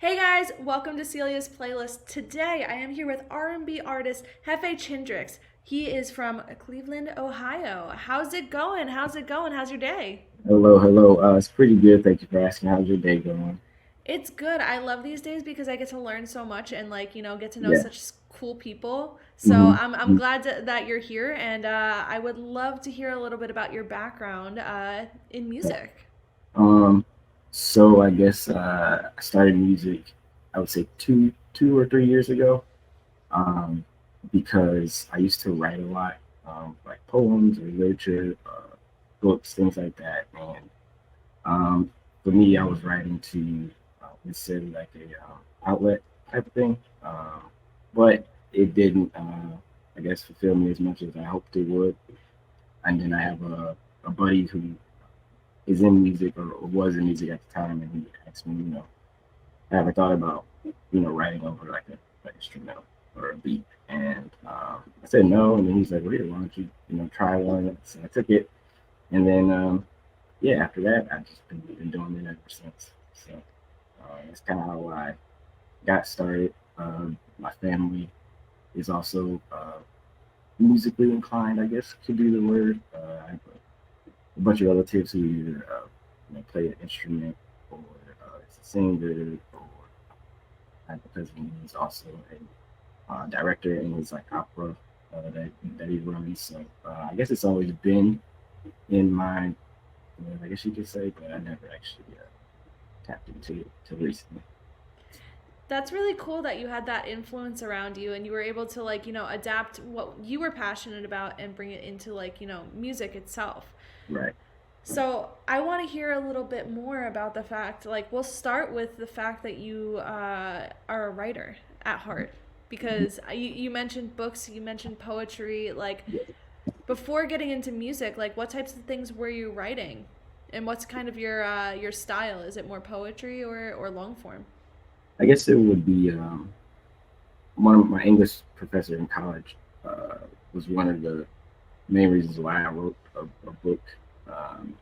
Hey guys, welcome to Celia's playlist. Today I am here with R&B artist Jefe Chindrix. He is from Cleveland, Ohio. How's it going? How's it going? How's your day? Hello, hello. It's pretty good. Thank you for asking. How's your day going? It's good. I love these days because I get to learn so much and get to know Yeah. such cool people. So hmm I'm glad that you're here, and I would love to hear a little bit about your background in music. Um, so I guess I started music, I would say two or 3 years ago. Um, because I used to write a lot, like poems or literature, books, things like that. And for me, I was writing to consider like a outlet type of thing. But it didn't, I guess, fulfill me as much as I hoped it would. And then I have a buddy who is in music or was in music at the time, and he asked me, have I thought about, writing over like an instrumental or a beat? And I said no, and then he's like, well, here, why don't you, try one? So I took it, and then yeah, after that, I've just been doing it ever since. So that's kind of how I got started. My family is also musically inclined, I guess could be the word. I have a bunch of relatives who either play an instrument or is a singer, or I have a cousin who's also a director in his like opera that he runs. So I guess it's always been in my, I guess you could say, but I never actually tapped into it till recently. That's really cool that you had that influence around you and you were able to adapt what you were passionate about and bring it into music itself. Right. So I want to hear a little bit more about the fact, we'll start with the fact that you are a writer at heart. Mhm. Because you mentioned books, you mentioned poetry. Like, Yeah. before getting into music, like, what types of things were you writing? And what's kind of your style? Is it more poetry or long form? I guess it would be one of my English professor in college uh, was one of the main reasons why I wrote a book, um,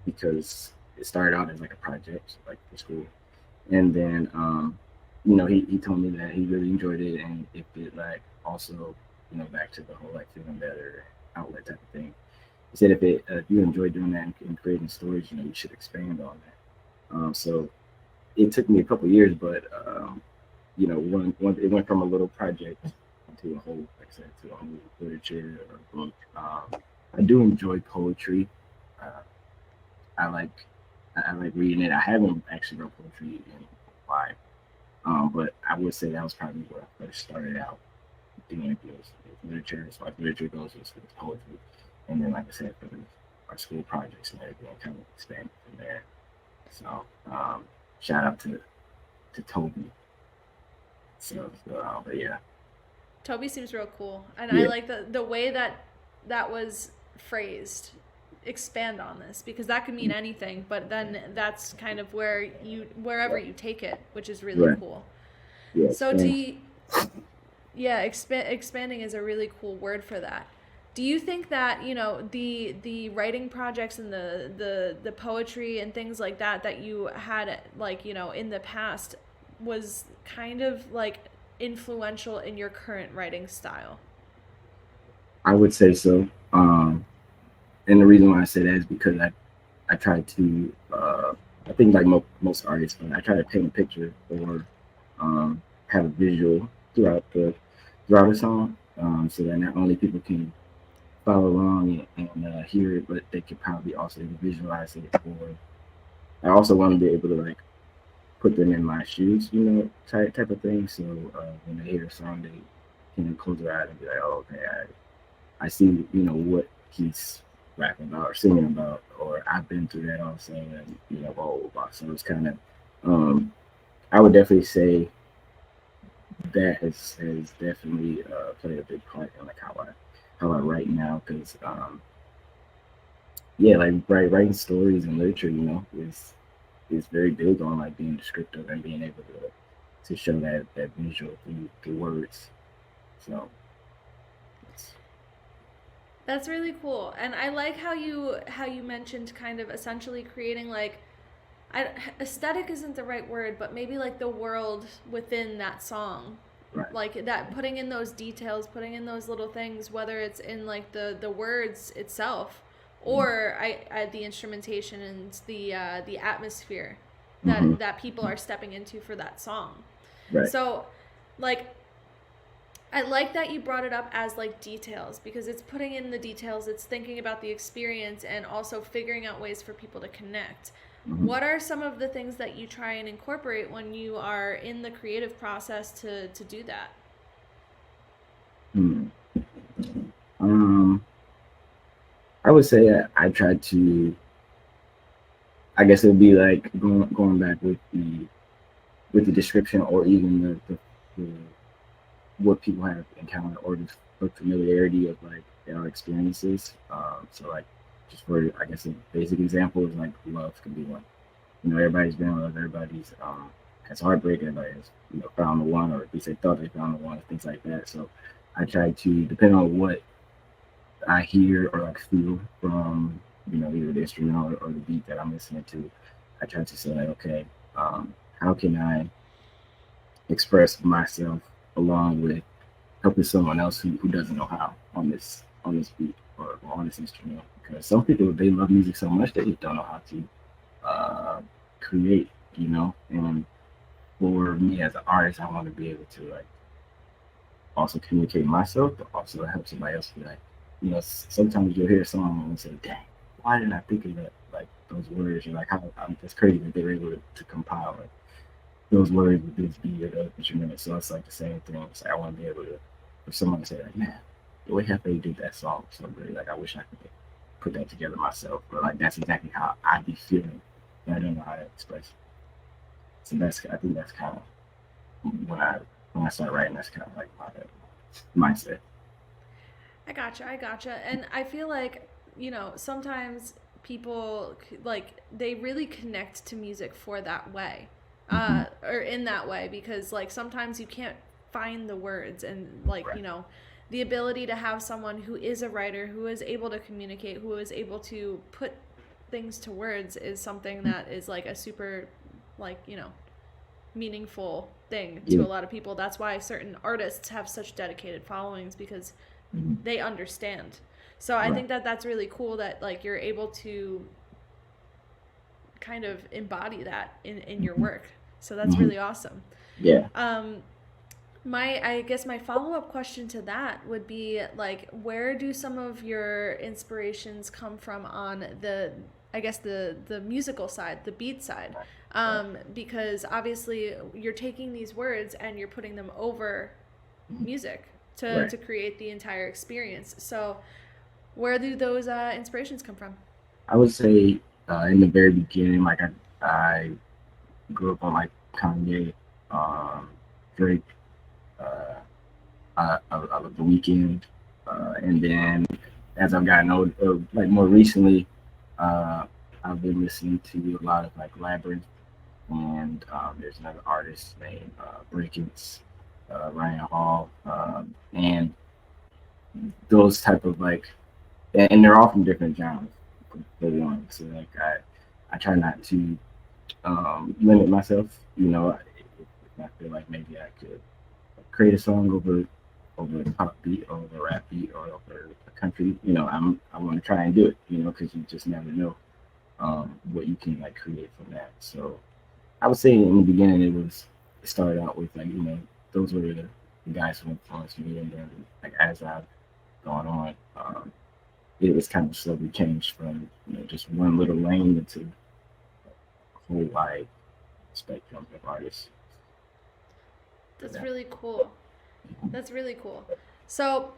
because it started out as like a project, like for school, and then he told me that he really enjoyed it, and if it like also back to the whole like feeling better outlet type of thing. He said if you enjoy doing that and creating stories, you should expand on that. So it took me a couple years, but one it went from a little project to a whole, like I said, to a whole literature or book. I do enjoy poetry. Uh, I like I like reading it. I haven't actually read poetry in a while, but I would say that was probably where I first started out doing it. Was literature, as far as literature goes, was poetry, and then like I said, for our school projects and everything, kind of expanded from there. So shout out to Toby. But yeah, Toby seems real cool, and I yeah, like the way that that was phrased. Expand on this because that could mean anything, but then that's kind of wherever you take it, which is really right, cool. yeah, So do expand. you, yeah, expanding is a really cool word for that. Do you think that the writing projects and the poetry and things like that that you had in the past was kind of like influential in your current writing style? I would say so. And the reason why I say that is because I try to I think like most artists, but I try to paint a picture or have a visual throughout throughout the song, so that not only people can follow along and hear it, but they could probably also visualize it. Or I also want to be able to like put them in my shoes, type of thing. So when they hear a song, they can close their eyes and be like, "Oh, okay, I see, what he's rapping about or singing about, or I've been through that also, and blah blah blah." So it's kind of, um, I would definitely say that has definitely played a big part in like how I write now, because yeah, like writing stories and literature, is very big on like being descriptive and being able to show that visual through words. So it's That's really cool. And I like how you mentioned kind of essentially creating like aesthetic isn't the right word, but maybe like the world within that song. Right. Like that, putting in those details, putting in those little things, whether it's in like the words itself, or the instrumentation and the atmosphere Mm-hmm. that people are stepping into for that song. Right. So, like, I like that you brought it up as like details, because it's putting in the details, it's thinking about the experience, and also figuring out ways for people to connect. Mm-hmm. What are some of the things that you try and incorporate when you are in the creative process to do that? Hmm. Um, I would say I try to. I guess it would be like going back with the description, or even the what people have encountered, or the familiarity of like their experiences. So like, just for I guess a basic example is like love can be one. Everybody's been in love, everybody's has heartbreak, everybody has found the one, or at least they thought they found the one, things like that. So I try to, depend on what I hear or like feel from either the instrumental or the beat that I'm listening to, I try to say like, okay, how can I express myself along with helping someone else who doesn't know how on this beat or on this instrument, because some people, they love music so much they just don't know how to uh, create, and for me as an artist, I want to be able to like also communicate myself, but also help somebody else be like, sometimes you'll hear a song and say, dang, why didn't I think of that? Like those words, you're like, how that's crazy that they were able to compile like those words with this beat or the instrument. So it's like the same thing. It's like I want to be able to, for someone to say like, man, the way Hefe did that song, so really, like I wish I could put that together myself. But like that's exactly how I be feeling, and I don't know how to express it. So I think that's kind of when I start writing. That's kind of like my mindset. I gotcha. And I feel like, sometimes people like they really connect to music for that way. Mm-hmm. Or in that way, because like sometimes you can't find the words, and like, Right. the ability to have someone who is a writer, who is able to communicate, who is able to put things to words, is something that is like a super, like, meaningful thing to Yeah. a lot of people. That's why certain artists have such dedicated followings, because Mm-hmm. they understand. So I Right. think that that's really cool that like you're able to kind of embody that in your Mm-hmm. work. So that's Mm-hmm. really awesome. Yeah. Um, I guess my follow up question to that would be like, where do some of your inspirations come from on I guess the musical side, the beat side? Right. Right. Because obviously you're taking these words and you're putting them over Mm-hmm. music Right. to create the entire experience. So where do those inspirations come from? I would say in the very beginning, like I grew up on like Kanye, um, Drake, uh, I love The Weekend, and then as I've gotten older, like more recently, uh, I've been listening to a lot of like Labyrinth, and there's another artist named Brickens, Ryan Hall, and those type of like, and they're all from different genres for one. So like I try not to limit myself. If I feel like maybe I could create a song over a pop beat, or over a rap beat, or over a country. I want to try and do it. Because you just never know what you can like create from that. So I would say in the beginning it started out with like those were the guys who influenced me, and then like as I've gone on, it was kind of slowly changed from just one little lane into a whole wide spectrum of artists. For That's that. really cool. That's really cool. So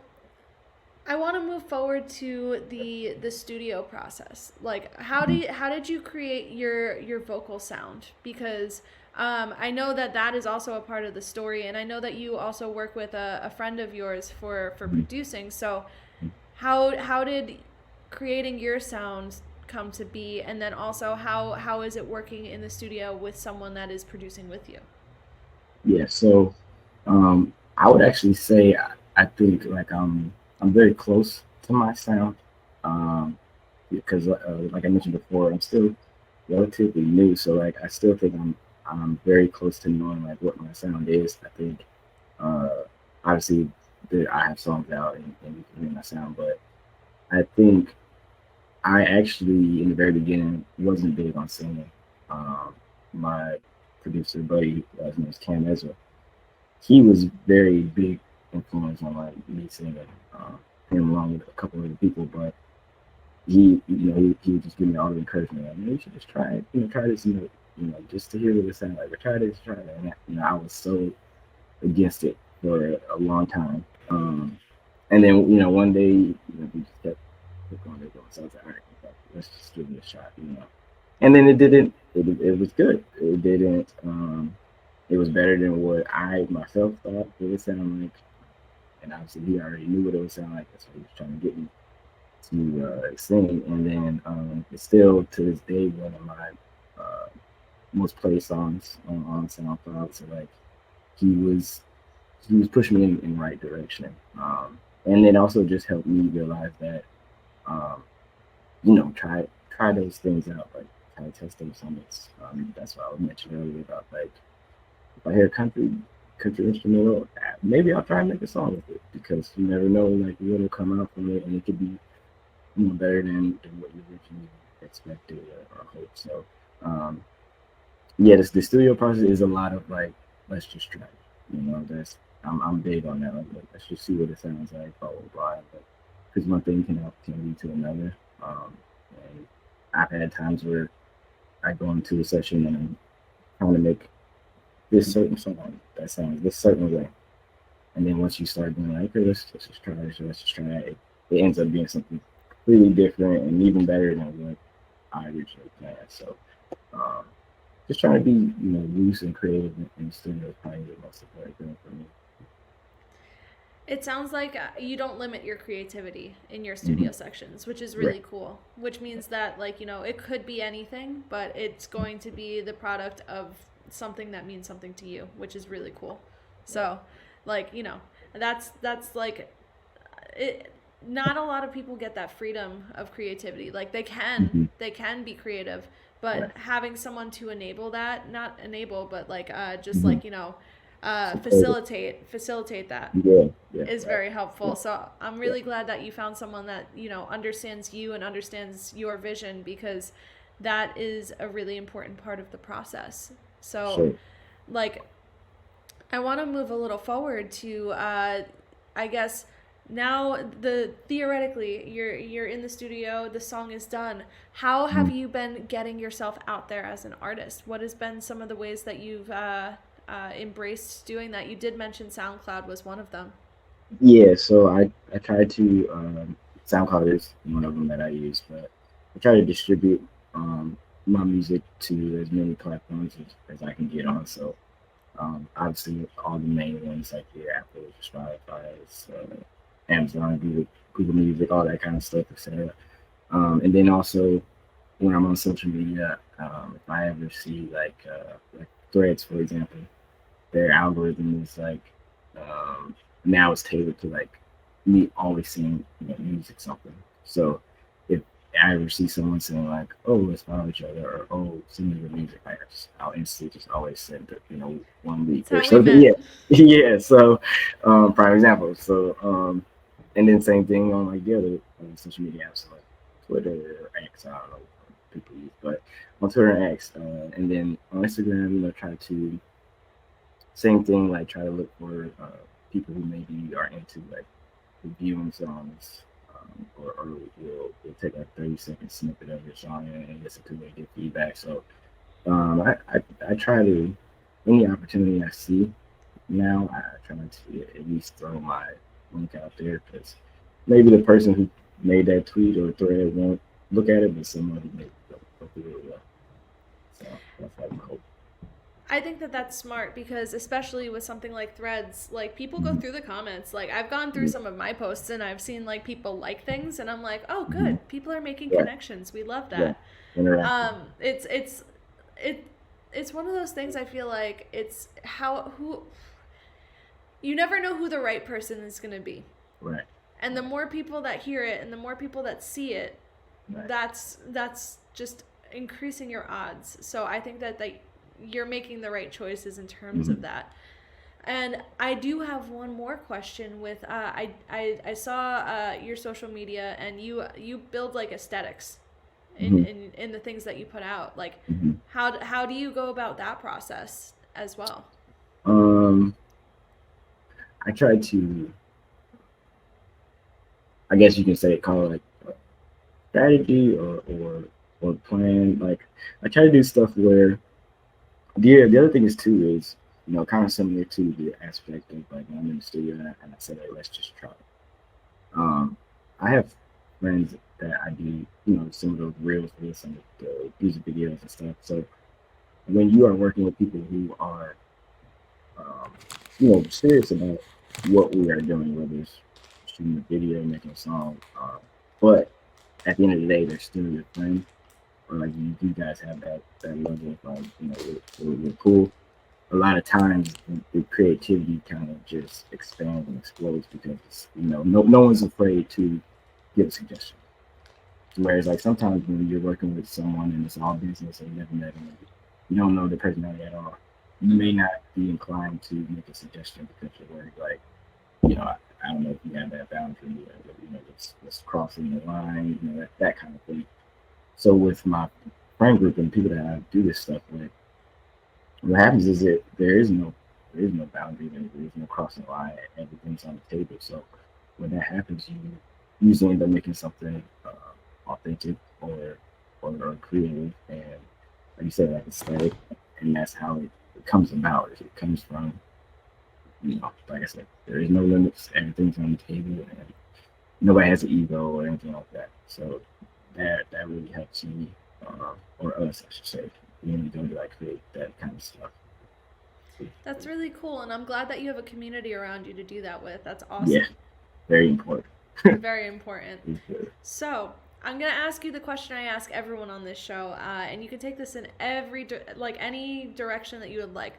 I want to move forward to the studio process. Like, Mhm. how did you create your vocal sound? Because I know that that is also a part of the story, and I know that you also work with a friend of yours for Mhm. producing. So Mhm. how did creating your sound come to be, and then also how is it working in the studio with someone that is producing with you? Yeah, so I would actually say I think like I'm very close to my sound, um, because like I mentioned before, I'm still relatively new, so like I still think I'm very close to knowing like what my sound is. I think uh, obviously I have songs out and you can hear my sound, but I think I actually in the very beginning wasn't big on singing. Um, my producer buddy, his name is Cam Ezra, he was very big influence on like me singing. Him along with a couple of other people, but he would just give me all the encouragement. Like, you should just try it. Try this note. Just to hear what it sounds like. Or try this, try that. And I was so against it for a long time. And then one day, we just kept going, kept going. So I was like, all right, let's just give it a shot. And then it didn't. It was good. It didn't. It was better than what I myself thought it would sound like. And obviously, he already knew what it would sound like. That's what he was trying to get me to sing. And then it's still to this day one of my uh, most played songs on SoundCloud. So like he was he was pushing me in the right direction. And it also just helped me realize that um, try those things out, like try to test those summits. That's what I was mentioning earlier about like if I hear country instrumental, maybe I'll try and make a song with it because you never know like what'll come out from it, and it could be better than what you originally expected or hoped. So, um, yeah, the studio process is a lot of like, let's just try. That's I'm big on that. Like, let's just see what it sounds like, blah blah blah. Because one thing can lead to another. Um, and I've had times where I go into a session and I'm trying to make this certain song that sounds this certain way, and then once you start doing like, okay, let's just try this, let's just try that, it ends up being something completely different and even better than what I originally planned. So um, just trying to be, loose and creative in the studio is probably the most important thing for me. It sounds like you don't limit your creativity in your Mm-hmm. studio sections, which is Right. really cool. Which means that, like, it could be anything, but it's going to be the product of something that means something to you, which is really cool. Right. So, like, that's like it. Not a lot of people get that freedom of creativity. Like Mm-hmm. they can be creative, Right. but having someone to enable that, not enable, but like just Mm-hmm. like Support it. facilitate that Yeah. Yeah. is Right. very Yeah. helpful. So I'm Yeah. really glad that you found someone that, understands you and understands your vision because that is a really important part of the process. So, Sure. like, I want to move a little forward to, I guess, now the theoretically you're in the studio, the song is done. How have Mhm. you been getting yourself out there as an artist? What has been some of the ways that you've embraced doing that? You did mention SoundCloud was one of them. Yeah. So I try to SoundCloud is one of them that I use, but I try to distribute my music to as many platforms as I can get on. So obviously, all the main ones like your Apple, Spotify, Amazon, Google Music, all that kind of stuff, etc. And then also when I'm on social media, if I ever see like Threads, for example, their algorithm is like um, now it's tailored to like me always seeing music something. So if I ever see someone saying like, "Oh, let's follow each other," or "Oh, send me your music," I'll instantly just always send it, one week That's or how we something. met. Yeah, yeah. So prime example. So and then same thing on like the other social media apps like Twitter or X. I don't know what people use, but on Twitter and X, and then on Instagram, try to same thing, like try to look for people who maybe are into like reviewing songs, or will take a 30-second snippet of your song and listen to it and get feedback. So I try to any opportunity I see now, I try to at least throw my link out there because maybe the person who made that tweet or thread won't look at it, but somebody maybe go through it will. So that's like my hope. I think that that's smart because especially with something like Threads, like people go Mm-hmm. through the comments. Like I've gone through Yeah. some of my posts and I've seen like people like things and I'm like, "Oh, Mm-hmm. good. People are making Right. connections. We love Yeah. that." Interactive. It's it's one of those things I feel like it's how who you never know who the right person is going to be. Right. And the more people that hear it and the more people that see it, Right. that's just increasing your odds. So I think that you're making the right choices in terms Hmm. of that. And I do have one more question. With I saw your social media, and you build like aesthetics Hmm. in the things that you put out. Like, Hmm. how do you go about that process as well? Um, I try to, I guess you can say, call it like strategy or plan. Like I try to do stuff where the other thing is too is kind of similar to the aspect of like when I'm in the studio and I said, hey, let's just try. Um, I have friends that I do some of those reels with, some of the music videos and stuff. So when you are working with people who are um, serious about what we are doing, whether it's shooting a video, making a song, but at the end of the day, they're still your friend, or like you guys have that level of like we're cool. A lot of times the creativity kind of just expands and explodes because no one's afraid to give a suggestion. Whereas like sometimes when you're working with someone and it's all business and you never met them, you don't know the personality at all. You may Mm-hmm. not be inclined to make a suggestion because you're worried like I don't know if you have that boundary, it's crossing the line, that kind of thing. So with my friend group and people that I do this stuff with, what happens is that there is no boundary, there is no crossing the line. Everything's on the table. So when that happens, you usually end up making something authentic or creative, and like you said, like aesthetic, and that's how it comes about. It comes from like I said, there is no limits. Everything's on the table, and nobody has an ego or anything like that. So that really helps me, or us, I should say, being able to like create that kind of stuff. That's really cool, and I'm glad that you have a community around you to do that with. That's Yeah, awesome. very important. Very important. So, I'm gonna ask you the question I ask everyone on this show, and you can take this in like any direction that you would like.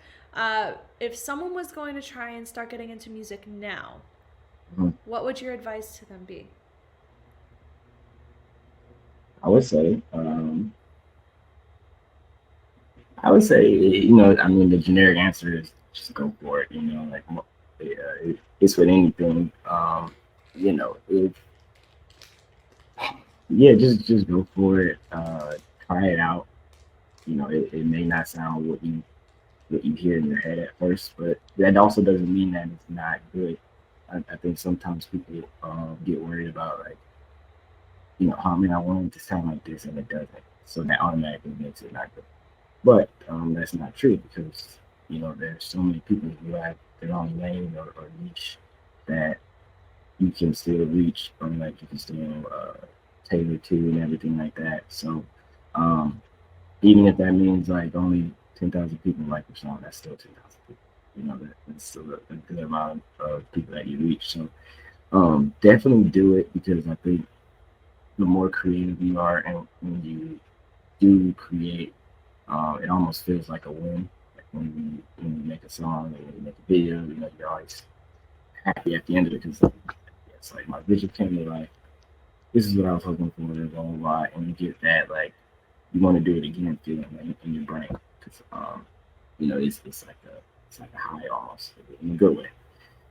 If someone was going to try and start getting into music now, Mhm. what would your advice to them be? I would say, I mean, the generic answer is just go for it. Like it's with anything. If yeah, just go for it. Try it out. It may not sound what you hear in your head at first, but that also doesn't mean that it's not good. I think sometimes people get worried about like, I mean, I want it to sound like this and it doesn't, so that automatically makes it not good. But that's not true because there's so many people who have their own lane or niche that you can still reach, or like you can still tailor to and everything like that. So um, even if that means like only 10,000 people like your song, that's still 10,000 people. That's still a good amount of people that you reach. So definitely do it because I think the more creative you are and when you do create, it almost feels like a win. Like when you make a song and when you make a video, you're always happy at the end of it because it's like my vision came to life. This is what I was hoping for, blah, blah, blah, and you get that like you want to do it again feeling in your brain because it's like a high almost in a good way.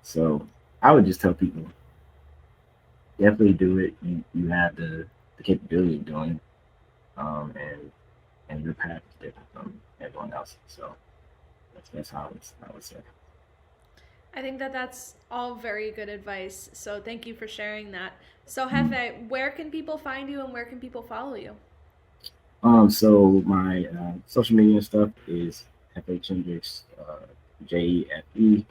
So I would just tell people definitely do it. You have the capability of doing it, and your path is different from everyone else's. So that's how I would say. I think that that's all very good advice. So, thank you for sharing that. So, Mm. Hefe, where can people find you and where can people follow you? So my social media stuff is Jefe Chindrix, Jefecindrix.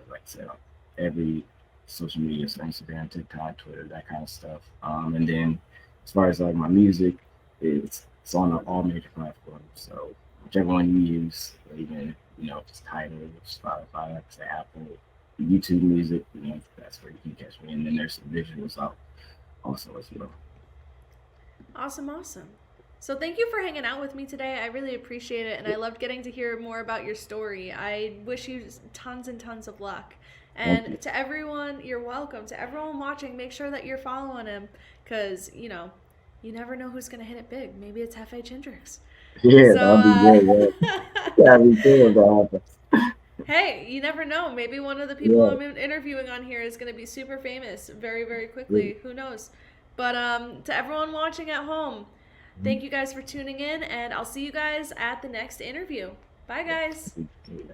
Like I said, on every social media, so Instagram, TikTok, Twitter, that kind of stuff. And then as far as like my music, it's on all major platforms. So whichever one you use, even just Tidal, Spotify, like I say, Apple, YouTube Music, that's where you can catch me. And then there's some visuals out also as well. Awesome, awesome. So, thank you for hanging out with me today. I really appreciate it, and I loved getting to hear more about your story. I wish you tons and tons of luck. Thank you. And to everyone, you're welcome. To everyone watching, make sure that you're following him because, you never know who's going to hit it big. Maybe it's Jefe Chindrix. Yeah, So, that'll be great. Yeah, me too if that happens. hey, you never know. Maybe one of the people Yeah, I'm interviewing on here is going to be super famous very, very yeah. quickly. Who knows? But to everyone watching at home, thank you guys for tuning in, and I'll see you guys at the next interview. Bye, guys. Mhm.